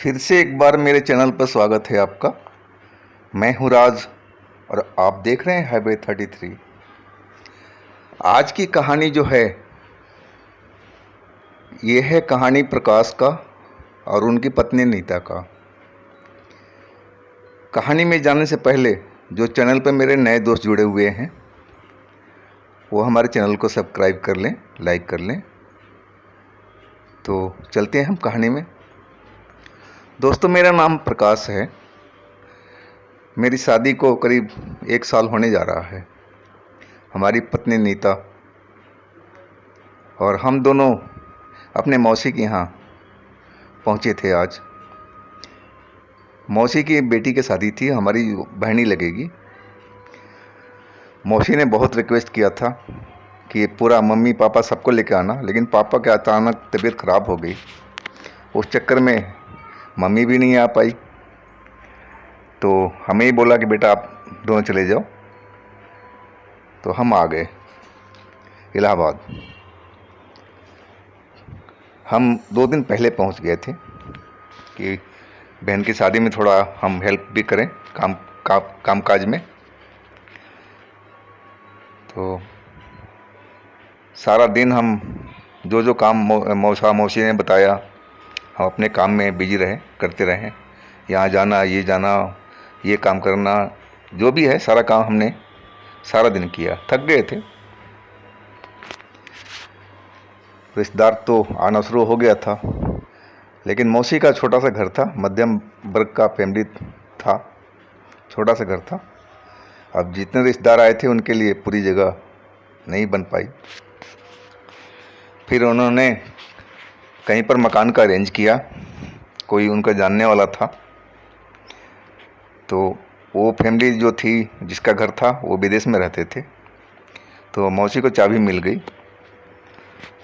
फिर से एक बार मेरे चैनल पर स्वागत है आपका। मैं हूँ राज और आप देख रहे हैं हाईवे 33। आज की कहानी जो है ये है कहानी प्रकाश का और उनकी पत्नी नीता का। कहानी में जाने से पहले जो चैनल पर मेरे नए दोस्त जुड़े हुए हैं वो हमारे चैनल को सब्सक्राइब कर लें, लाइक कर लें। तो चलते हैं हम कहानी में। दोस्तों, मेरा नाम प्रकाश है। मेरी शादी को करीब 1 साल होने जा रहा है। हमारी पत्नी नीता और हम दोनों अपने मौसी के यहाँ पहुँचे थे। आज मौसी की बेटी की शादी थी, हमारी बहनी लगेगी। मौसी ने बहुत रिक्वेस्ट किया था कि पूरा मम्मी पापा सबको लेकर आना, लेकिन पापा के अचानक तबीयत ख़राब हो गई। उस चक्कर में मम्मी भी नहीं आ पाई, तो हमें ही बोला कि बेटा आप दोनों चले जाओ। तो हम आ गए इलाहाबाद। हम 2 दिन पहले पहुंच गए थे कि बहन की शादी में थोड़ा हम हेल्प भी करें काम काज में। तो सारा दिन हम जो काम मौसी ने बताया हम अपने काम में बिजी रहे, करते रहे। यहाँ जाना, ये जाना, ये काम करना, जो भी है सारा काम हमने सारा दिन किया। थक गए थे। रिश्तेदार तो आना शुरू हो गया था, लेकिन मौसी का छोटा सा घर था, मध्यम वर्ग का फैमिली था, छोटा सा घर था। अब जितने रिश्तेदार आए थे उनके लिए पूरी जगह नहीं बन पाई। फिर उन्होंने कहीं पर मकान का अरेंज किया, कोई उनका जानने वाला था। तो वो फैमिली जो थी जिसका घर था वो विदेश में रहते थे, तो मौसी को चाबी मिल गई।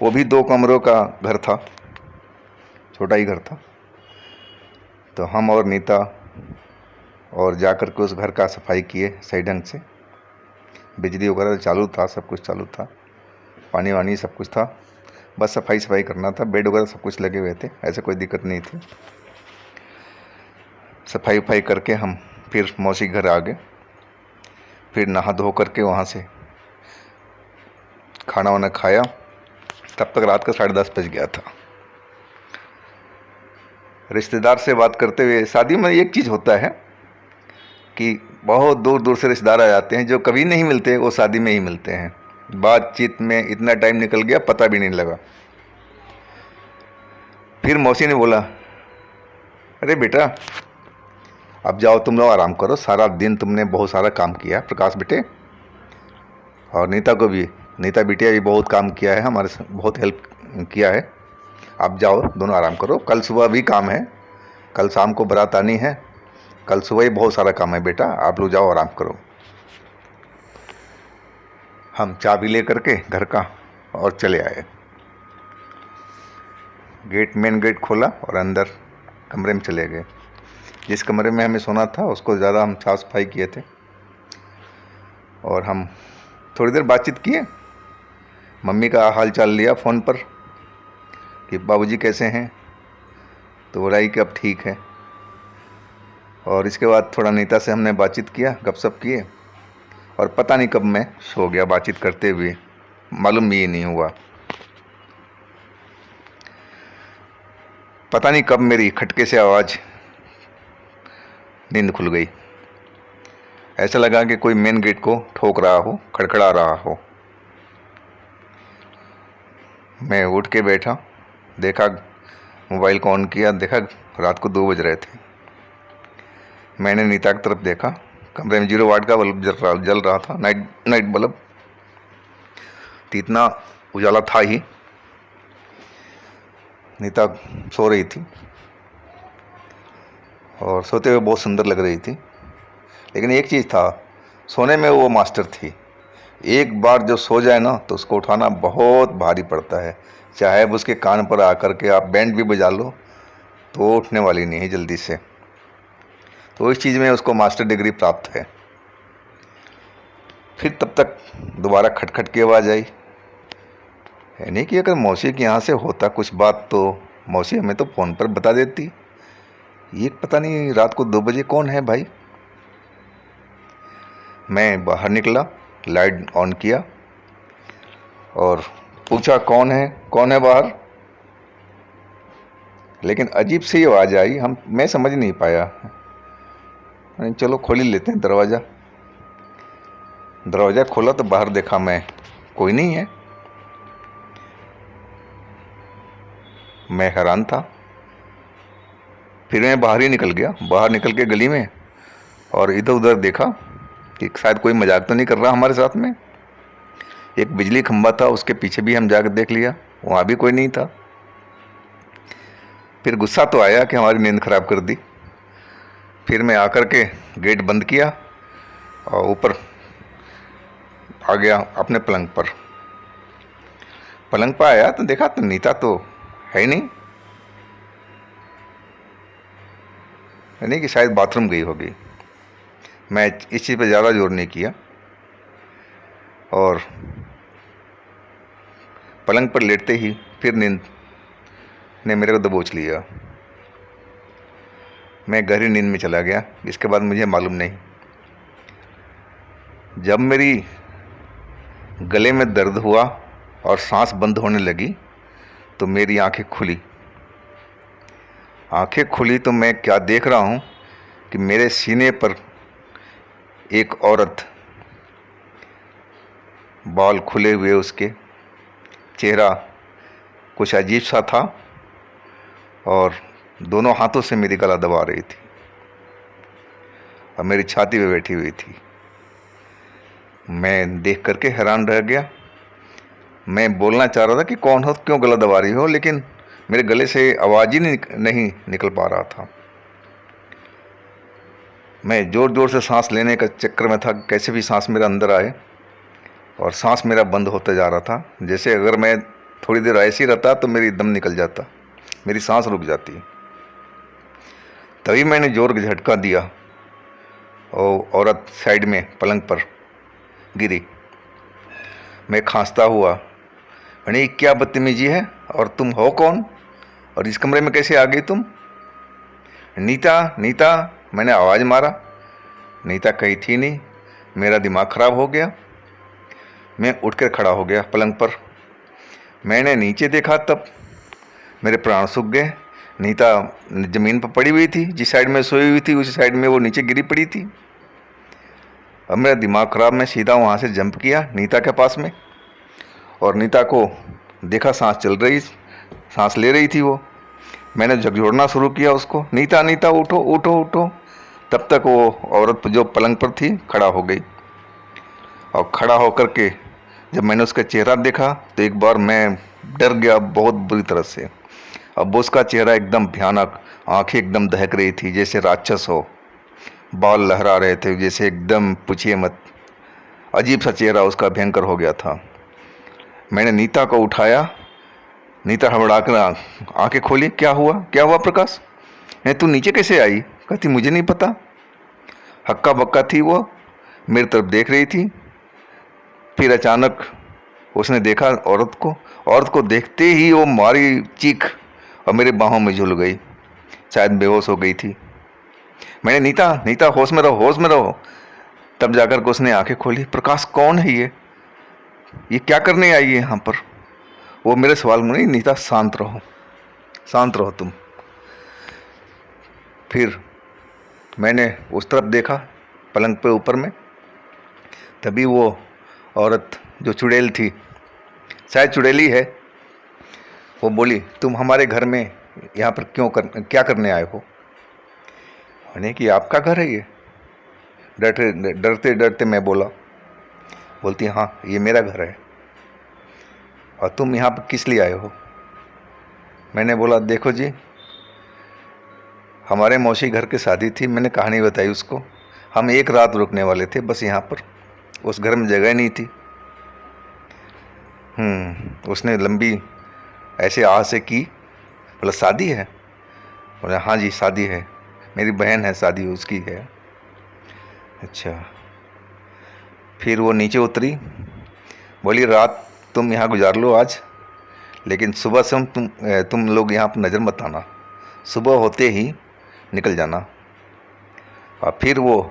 वो भी 2 कमरों का घर था, छोटा ही घर था। तो हम और नीता और जाकर के उस घर का सफाई किए सही ढंग से। बिजली वगैरह चालू था, सब कुछ चालू था, पानी वानी सब कुछ था, बस सफाई करना था। बेड वगैरह सब कुछ लगे हुए थे, ऐसे कोई दिक्कत नहीं थी। सफाई करके हम फिर मौसी घर आ गए। फिर नहा धो करके वहाँ से खाना वाना खाया। तब तक रात का 10:30 बज गया था। रिश्तेदार से बात करते हुए, शादी में एक चीज़ होता है कि बहुत दूर दूर से रिश्तेदार आ जाते हैं, जो कभी नहीं मिलते वो शादी में ही मिलते हैं। बातचीत में इतना टाइम निकल गया पता भी नहीं लगा। फिर मौसी ने बोला, अरे बेटा अब जाओ तुम लोग आराम करो, सारा दिन तुमने बहुत सारा काम किया प्रकाश बेटे, और नीता को भी, नीता बिटिया भी बहुत काम किया है, हमारे से बहुत हेल्प किया है। आप जाओ दोनों आराम करो, कल सुबह भी काम है, कल शाम को बारात आनी है, कल सुबह ही बहुत सारा काम है बेटा, आप लोग जाओ आराम करो। हम चाबी ले करके घर का और चले आए। मेन गेट खोला और अंदर कमरे में चले गए। जिस कमरे में हमें सोना था उसको ज़्यादा हम साफ सफाई किए थे, और हम थोड़ी देर बातचीत किए। मम्मी का हाल चाल लिया फ़ोन पर कि बाबूजी कैसे हैं, तो बोला कि अब ठीक है। और इसके बाद थोड़ा नीता से हमने बातचीत किया, गपशप किए, और पता नहीं कब मैं सो गया बातचीत करते हुए, मालूम भी नहीं हुआ। पता नहीं कब मेरी खटके से आवाज़, नींद खुल गई। ऐसा लगा कि कोई मेन गेट को ठोक रहा हो, खड़खड़ा रहा हो। मैं उठ के बैठा, देखा, मोबाइल को ऑन किया, देखा रात को 2 बज रहे थे। मैंने नीता की तरफ देखा, कमरे में 0 वाट का बल्ब जल रहा था, नाइट बल्ब। तो इतना उजाला था ही। नीता सो रही थी और सोते हुए बहुत सुंदर लग रही थी। लेकिन एक चीज़ था, सोने में वो मास्टर थी। एक बार जो सो जाए ना तो उसको उठाना बहुत भारी पड़ता है। चाहे अब उसके कान पर आकर के आप बैंड भी बजा लो तो उठने वाली नहीं है जल्दी से। तो इस चीज़ में उसको मास्टर डिग्री प्राप्त है। फिर तब तक दोबारा खटखट की आवाज़ आई। है नहीं कि अगर मौसी के यहाँ से होता कुछ बात तो मौसी हमें तो फ़ोन पर बता देती। ये पता नहीं रात को 2 बजे कौन है भाई। मैं बाहर निकला, लाइट ऑन किया और पूछा कौन है बाहर। लेकिन अजीब सी आवाज़ आई, मैं समझ नहीं पाया। चलो खोल ही लेते हैं दरवाज़ा। दरवाज़ा खोला तो बाहर देखा मैं, कोई नहीं है। मैं हैरान था। फिर मैं बाहर ही निकल गया, बाहर निकल के गली में और इधर उधर देखा कि शायद कोई मजाक तो नहीं कर रहा हमारे साथ में। एक बिजली खंभा था, उसके पीछे भी हम जाकर देख लिया, वहाँ भी कोई नहीं था। फिर गुस्सा तो आया कि हमारी नींद खराब कर दी। फिर मैं आकर के गेट बंद किया और ऊपर आ गया अपने पलंग पर। पलंग पर आया तो देखा तो नीता तो है ही नहीं। कि शायद बाथरूम गई होगी। मैं इस चीज़ पर ज़्यादा जोर नहीं किया और पलंग पर लेटते ही फिर नींद ने मेरे को दबोच लिया। मैं गहरी नींद में चला गया। इसके बाद मुझे मालूम नहीं, जब मेरी गले में दर्द हुआ और सांस बंद होने लगी तो मेरी आंखें खुली। आंखें खुली तो मैं क्या देख रहा हूँ कि मेरे सीने पर एक औरत, बाल खुले हुए, उसके चेहरा कुछ अजीब सा था और दोनों हाथों से मेरी गला दबा रही थी और मेरी छाती पे बैठी हुई थी। मैं देख करके हैरान रह गया। मैं बोलना चाह रहा था कि कौन हो, क्यों गला दबा रही हो, लेकिन मेरे गले से आवाज़ ही नहीं निकल पा रहा था। मैं ज़ोर ज़ोर से सांस लेने का चक्कर में था, कैसे भी सांस मेरा अंदर आए, और सांस मेरा बंद होता जा रहा था। जैसे अगर मैं थोड़ी देर ऐसे ही रहता तो मेरी दम निकल जाता, मेरी सांस रुक जाती। तभी मैंने ज़ोर का झटका दिया और औरत साइड में पलंग पर गिरी। मैं खांसता हुआ, अरे क्या बदतमीजी है, और तुम हो कौन, और इस कमरे में कैसे आ गई तुम? नीता, नीता, मैंने आवाज़ मारा। नीता कहीं थी नहीं। मेरा दिमाग ख़राब हो गया। मैं उठकर खड़ा हो गया पलंग पर। मैंने नीचे देखा तब मेरे प्राण सूख गए। नीता ज़मीन पर पड़ी हुई थी, जिस साइड में सोई हुई थी उसी साइड में वो नीचे गिरी पड़ी थी। अब मेरा दिमाग ख़राब, मैं सीधा वहाँ से जंप किया नीता के पास में और नीता को देखा सांस ले रही थी वो। मैंने झकझोड़ना शुरू किया उसको, नीता, नीता, उठो उठो उठो। तब तक वो औरत जो पलंग पर थी खड़ा हो गई और खड़ा होकर के जब मैंने उसका चेहरा देखा तो एक बार मैं डर गया बहुत बुरी तरह से। अब उसका चेहरा एकदम भयानक, आंखें एकदम दहक रही थी जैसे राक्षस हो, बाल लहरा रहे थे जैसे, एकदम पूछिए मत, अजीब सा चेहरा उसका भयंकर हो गया था। मैंने नीता को उठाया। नीता हड़बड़ाकर आंखें खोली। क्या हुआ प्रकाश, तू नीचे कैसे आई? कहती मुझे नहीं पता। हक्का बक्का थी वो, मेरी तरफ देख रही थी। फिर अचानक उसने देखा औरत को देखते ही वो मारी चीख और मेरे बाहों में झूल गई, शायद बेहोश हो गई थी। मैंने नीता, नीता, होश में रहो। तब जाकर के उसने आंखें खोली। प्रकाश कौन है ये क्या करने आई है यहाँ पर? वो मेरे सवाल में नहीं, नीता शांत रहो तुम। फिर मैंने उस तरफ देखा पलंग पे ऊपर में, तभी वो औरत जो चुड़ैल थी, शायद चुड़ैली है, वो बोली तुम हमारे घर में यहाँ पर क्या करने आए हो? मैंने कि आपका घर है ये? डरते डरते मैं बोला। बोलती हाँ ये मेरा घर है। और तुम यहाँ पर किस लिए आए हो? मैंने बोला देखो जी, हमारे मौसी घर की शादी थी, मैंने कहानी बताई उसको। हम एक रात रुकने वाले थे बस यहाँ पर, उस घर में जगह नहीं थी। उसने लंबी ऐसे आह से की। बोला शादी है? बोला हाँ जी शादी है, मेरी बहन है, शादी उसकी है। अच्छा। फिर वो नीचे उतरी, बोली रात तुम यहाँ गुजार लो आज, लेकिन सुबह से तुम लोग यहाँ पर नज़र मत आना। सुबह होते ही निकल जाना। और फिर वो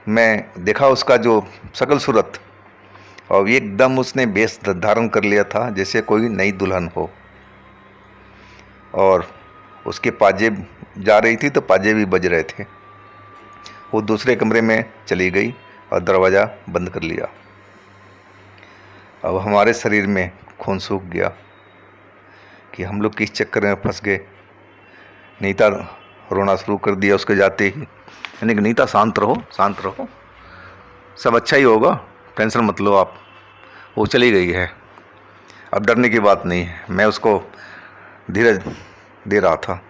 मैं देखा उसका जो शकल सूरत, और एकदम उसने वेश धारण कर लिया था जैसे कोई नई दुल्हन हो। और उसके पाजेब जा रही थी तो पाजे भी बज रहे थे। वो दूसरे कमरे में चली गई और दरवाज़ा बंद कर लिया। अब हमारे शरीर में खून सूख गया कि हम लोग किस चक्कर में फंस गए। नीता रोना शुरू कर दिया उसके जाते ही। यानी कि नीता शांत रहो, शांत रहो, सब अच्छा ही होगा, टेंशन मत लो आप, वो चली गई है, अब डरने की बात नहीं है। मैं उसको धीरज दे रहा था,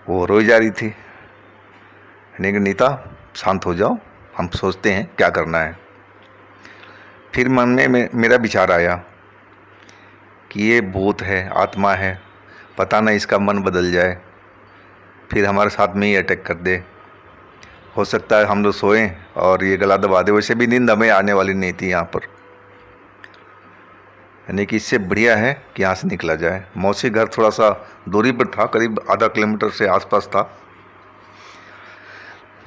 वो रोई जा रही थी। यानी कि नीता शांत हो जाओ, हम सोचते हैं क्या करना है। फिर मन में मेरा विचार आया कि ये भूत है, आत्मा है, पता नहीं इसका मन बदल जाए, फिर हमारे साथ में ही अटैक कर दे। हो सकता है हम लोग सोएं और ये गला दबा दे। वैसे भी नींद हमें आने वाली नहीं थी यहाँ पर, यानी कि इससे बढ़िया है कि यहाँ से निकला जाए। मौसी घर थोड़ा सा दूरी पर था, करीब आधा किलोमीटर से आसपास था,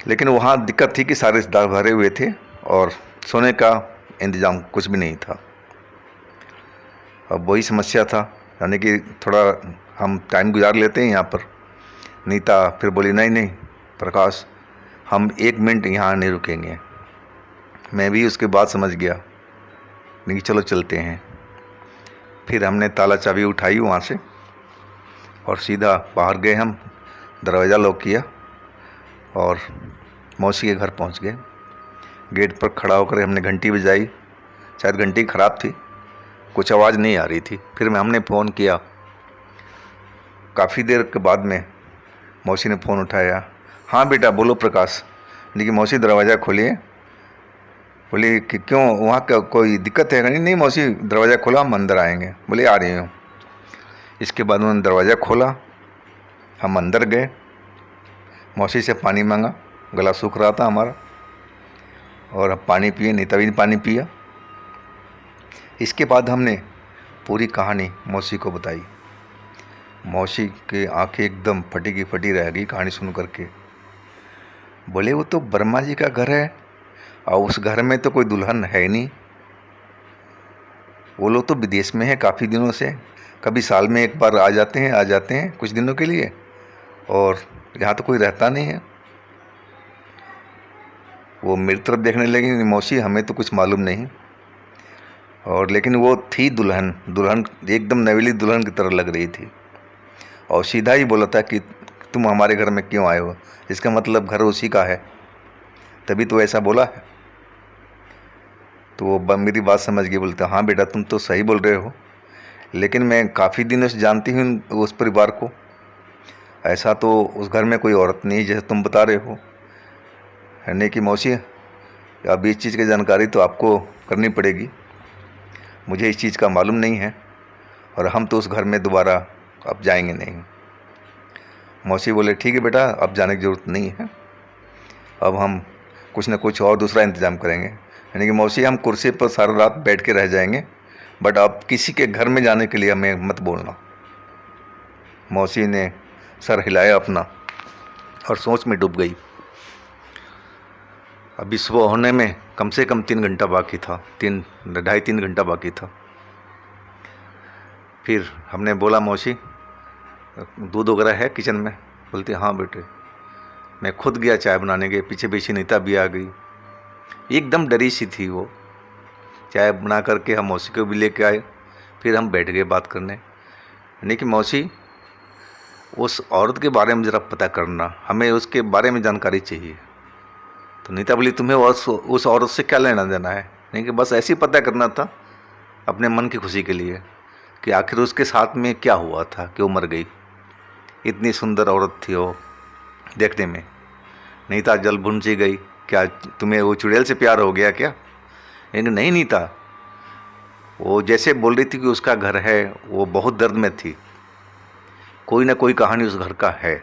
लेकिन वहाँ दिक्कत थी कि सारे रिश्तेदार भरे हुए थे और सोने का इंतज़ाम कुछ भी नहीं था। अब वही समस्या था, यानी कि थोड़ा हम टाइम गुजार लेते हैं यहाँ पर। नीता फिर बोली नहीं नहीं प्रकाश, हम 1 मिनट यहाँ नहीं रुकेंगे। मैं भी उसके बाद समझ गया, नहीं चलो चलते हैं। फिर हमने ताला चाबी उठाई वहाँ से और सीधा बाहर गए। हम दरवाज़ा लॉक किया और मौसी के घर पहुँच गए। गेट पर खड़ा होकर हमने घंटी बजाई, शायद घंटी ख़राब थी, कुछ आवाज़ नहीं आ रही थी। फिर हमने फ़ोन किया, काफ़ी देर के बाद में मौसी ने फ़ोन उठाया। हाँ बेटा बोलो प्रकाश। लेकिन मौसी दरवाज़ा खोलिए। बोली कि क्यों, वहाँ का कोई दिक्कत है? नहीं मौसी दरवाज़ा खोला, हम अंदर आएंगे। बोले आ रही हूँ। इसके बाद उन्होंने दरवाज़ा खोला, हम अंदर गए, मौसी से पानी मांगा, गला सूख रहा था हमारा, और अब पानी पिए। नीता भी पानी पिया। इसके बाद हमने पूरी कहानी मौसी को बताई। मौसी की आंखें एकदम फटी की फटी रह गई कहानी सुन करके। बोले वो तो वर्मा जी का घर है और उस घर में तो कोई दुल्हन है नहीं। वो लोग तो विदेश में हैं काफ़ी दिनों से, कभी साल में एक बार आ जाते हैं कुछ दिनों के लिए, और यहाँ तो कोई रहता नहीं है। वो मेरी तरफ देखने लगी, मौसी हमें तो कुछ मालूम नहीं। और लेकिन वो थी दुल्हन एकदम नवेली दुल्हन की तरह लग रही थी। और सीधा ही बोला था कि तुम हमारे घर में क्यों आए हो, इसका मतलब घर उसी का है, तभी तो ऐसा बोला है। तो वो मेरी बात समझ गई, बोलते हाँ बेटा तुम तो सही बोल रहे हो, लेकिन मैं काफ़ी दिनों से जानती हूँ उस परिवार को, ऐसा तो उस घर में कोई औरत नहीं जैसे तुम बता रहे हो। यानी कि मौसी अब इस चीज़ की जानकारी तो आपको करनी पड़ेगी, मुझे इस चीज़ का मालूम नहीं है, और हम तो उस घर में दोबारा अब जाएंगे नहीं। मौसी बोले ठीक है बेटा, अब जाने की ज़रूरत नहीं है, अब हम कुछ ना कुछ और दूसरा इंतज़ाम करेंगे। यानी कि मौसी हम कुर्सी पर सारा रात बैठ के रह जाएंगे, बट अब किसी के घर में जाने के लिए हमें मत बोलना। मौसी ने सर हिलाया अपना और सोच में डूब गई। अभी सुबह होने में कम से कम 3 घंटा बाकी था, 2.5-3 घंटा बाकी था। फिर हमने बोला मौसी दूध वगैरह है किचन में? बोलती हाँ बेटे। मैं खुद गया चाय बनाने के, पीछे पीछे नीता भी आ गई, एकदम डरी सी थी वो। चाय बना करके हम मौसी को भी लेके आए, फिर हम बैठ गए बात करने। यानी कि मौसी उस औरत के बारे में ज़रा पता करना, हमें उसके बारे में जानकारी चाहिए। तो नीता बोली तुम्हें उस औरत से क्या लेना देना है? नहीं कि बस ऐसे ही पता करना था अपने मन की खुशी के लिए कि आखिर उसके साथ में क्या हुआ था कि वो मर गई। इतनी सुंदर औरत थी वो देखने में। नीता जल भुन सी गई, क्या तुम्हें वो चुड़ैल से प्यार हो गया क्या? लेकिन नहीं नीता, वो जैसे बोल रही थी कि उसका घर है, वो बहुत दर्द में थी, कोई ना कोई कहानी उस घर का है।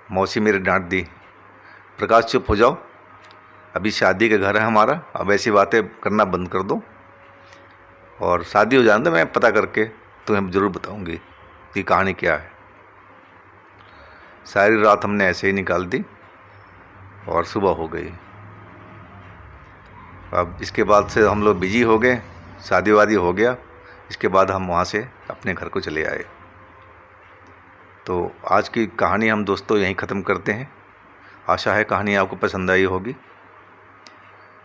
मौसी मेरे डांट दी, प्रकाश चुप हो जाओ, अभी शादी का घर है हमारा, अब ऐसी बातें करना बंद कर दो, और शादी हो जाने दो, मैं पता करके तुम्हें ज़रूर बताऊंगी कि कहानी क्या है। सारी रात हमने ऐसे ही निकाल दी और सुबह हो गई। अब इसके बाद से हम लोग बिजी हो गए, शादी वादी हो गया। इसके बाद हम वहाँ से अपने घर को चले आए। तो आज की कहानी हम दोस्तों यहीं ख़त्म करते हैं। आशा है कहानी आपको पसंद आई होगी।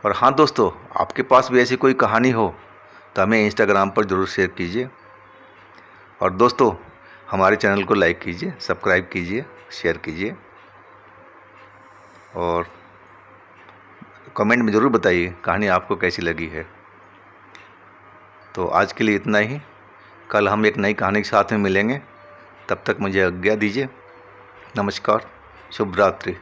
और हाँ दोस्तों, आपके पास भी ऐसी कोई कहानी हो तो हमें इंस्टाग्राम पर ज़रूर शेयर कीजिए। और दोस्तों, हमारे चैनल को लाइक कीजिए, सब्सक्राइब कीजिए, शेयर कीजिए और कमेंट में ज़रूर बताइए कहानी आपको कैसी लगी है। तो आज के लिए इतना ही। कल हम एक नई कहानी के साथ में मिलेंगे। तब तक मुझे आज्ञा दीजिए। नमस्कार, शुभ रात्रि।